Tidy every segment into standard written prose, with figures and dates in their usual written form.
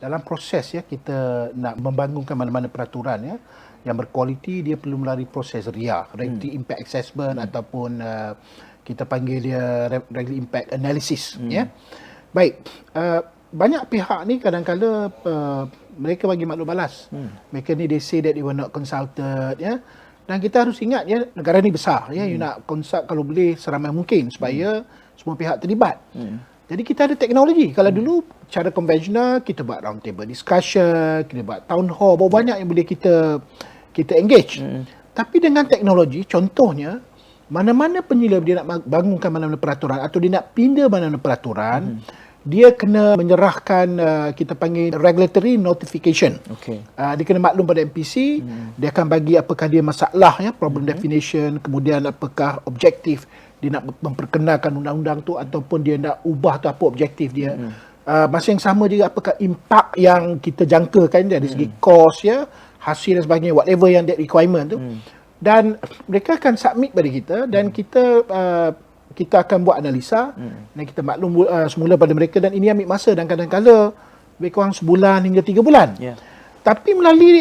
dalam proses ya kita nak membangunkan mana-mana peraturan ya yang berkualiti, dia perlu melalui proses RIA, Regulatory Impact Assessment ataupun kita panggil dia Regulatory Impact Analysis ya. Baik, banyak pihak ni kadang-kadang mereka bagi maklum balas. Mereka ni they say that they were not consulted ya. Dan kita harus ingat ya, negara ni besar ya, you nak consult kalau boleh seramai mungkin supaya semua pihak terlibat. Jadi kita ada teknologi. Kalau dulu cara konvensional kita buat round table discussion, kita buat town hall, berapa banyak yang boleh kita engage. Tapi dengan teknologi, contohnya mana-mana penyelab dia nak bangunkan mana-mana peraturan atau dia nak pindah mana-mana peraturan, dia kena menyerahkan kita panggil regulatory notification. Dia kena maklum pada MPC, dia akan bagi apakah dia masalah ya, problem definition, kemudian apakah objektif dia nak memperkenalkan undang-undang tu ataupun dia nak ubah tu apa objektif dia. Masa yang sama juga apakah impak yang kita jangkakan dari segi cost ya, hasil dan sebagainya, whatever yang that requirement tu. Dan mereka akan submit pada kita dan kita akan buat analisa dan kita maklum semula pada mereka, dan ini ambil masa dan kadang-kadang lebih kurang sebulan hingga 3 bulan. Tapi melalui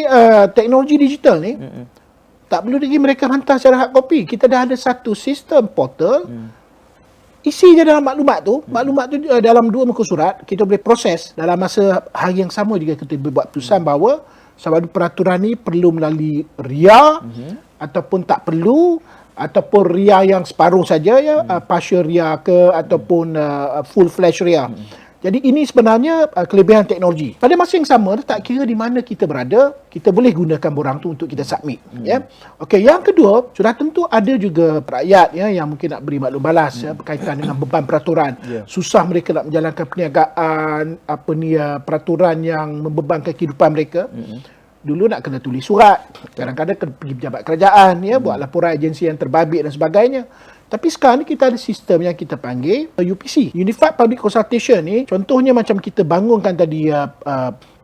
teknologi digital ni, tak perlu lagi mereka hantar secara hard copy. Kita dah ada satu sistem portal, isi je dalam maklumat tu, dalam 2 muka surat, kita boleh proses dalam masa hari yang sama juga kita boleh buat keputusan bahawa sama ada peraturan ni perlu melalui RIA ataupun tak perlu, ataupun RIA yang separuh saja ya, partial RIA ke ataupun full fledged RIA. Jadi ini sebenarnya kelebihan teknologi. Pada masa yang sama, tak kira di mana kita berada, kita boleh gunakan borang tu untuk kita submit. Ya. Okey, yang kedua, sudah tentu ada juga rakyat ya yang mungkin nak beri maklum balas ya, berkaitan dengan beban peraturan. Susah mereka nak menjalankan perniagaan, peraturan yang membebankan kehidupan mereka. Dulu nak kena tulis surat, kadang-kadang kena pergi pejabat kerajaan ya, buat laporan agensi yang terbabit dan sebagainya. Tapi sekarang ni kita ada sistem yang kita panggil UPC, Unified Public Consultation ni. Contohnya macam kita bangunkan tadi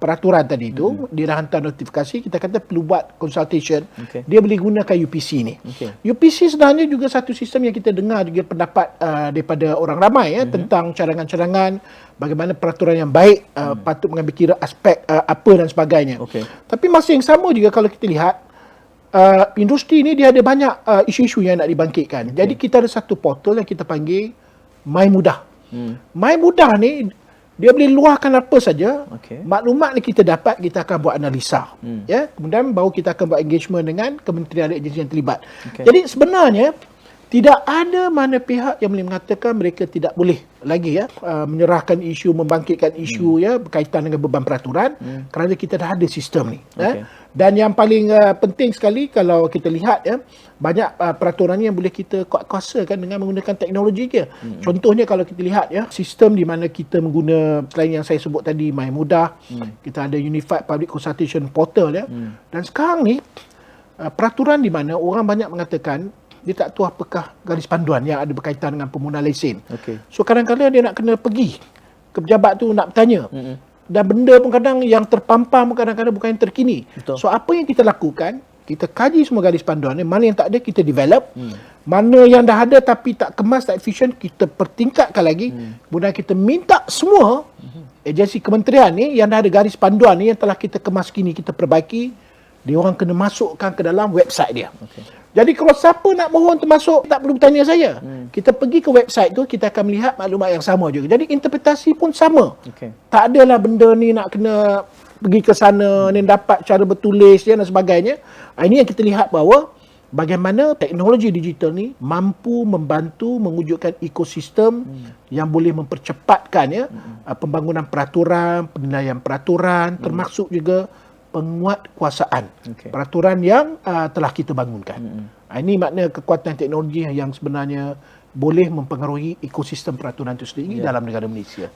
peraturan tadi tu, dia dah hantar notifikasi, kita kata perlu buat consultation, dia boleh gunakan UPC ni. UPC sebenarnya juga satu sistem yang kita dengar juga pendapat daripada orang ramai ya, tentang cadangan-cadangan bagaimana peraturan yang baik patut mengambil kira aspek apa dan sebagainya. Tapi masa yang sama juga kalau kita lihat industri ni dia ada banyak isu-isu yang nak dibangkitkan. Jadi kita ada satu portal yang kita panggil My Mudah. My Mudah ni dia boleh luahkan apa saja. Maklumat ni kita dapat, kita akan buat analisa. Ya, kemudian baru kita akan buat engagement dengan kementerian dan agensi yang terlibat. Jadi sebenarnya tidak ada mana pihak yang boleh mengatakan mereka tidak boleh lagi ya menyerahkan isu, membangkitkan isu ya berkaitan dengan beban peraturan, kerana kita dah ada sistem ni. Dan yang paling penting sekali kalau kita lihat ya, banyak peraturan yang boleh kita kuasakan dengan menggunakan teknologi dia. Contohnya kalau kita lihat ya, sistem di mana kita mengguna selain yang saya sebut tadi My Mudah, kita ada Unified Public Consultation Portal ya. Dan sekarang ni peraturan di mana orang banyak mengatakan dia tak tahu apakah garis panduan yang ada berkaitan dengan penggunaan lesen. So kadang-kadang dia nak kena pergi ke pejabat tu nak bertanya. Dan benda pun kadang yang terpampang pun kadang-kadang bukan yang terkini. So apa yang kita lakukan, kita kaji semua garis panduan ni, mana yang tak ada kita develop, mana yang dah ada tapi tak kemas, tak efisien, kita pertingkatkan lagi. Kemudian kita minta semua agensi kementerian ni yang dah ada garis panduan ni yang telah kita kemas kini, kita perbaiki, dia orang kena masukkan ke dalam website dia. Jadi kalau siapa nak mohon termasuk, tak perlu bertanya saya. Kita pergi ke website tu, kita akan melihat maklumat yang sama juga. Jadi interpretasi pun sama. Tak adalah benda ni nak kena pergi ke sana, ni dapat cara bertulis dan sebagainya. Ini yang kita lihat bahawa bagaimana teknologi digital ni mampu membantu mewujudkan ekosistem yang boleh mempercepatkan ya pembangunan peraturan, penilaian peraturan, termasuk juga penguatkuasaan peraturan yang telah kita bangunkan. Ini makna kekuatan teknologi yang sebenarnya boleh mempengaruhi ekosistem peraturan itu sendiri dalam negara Malaysia.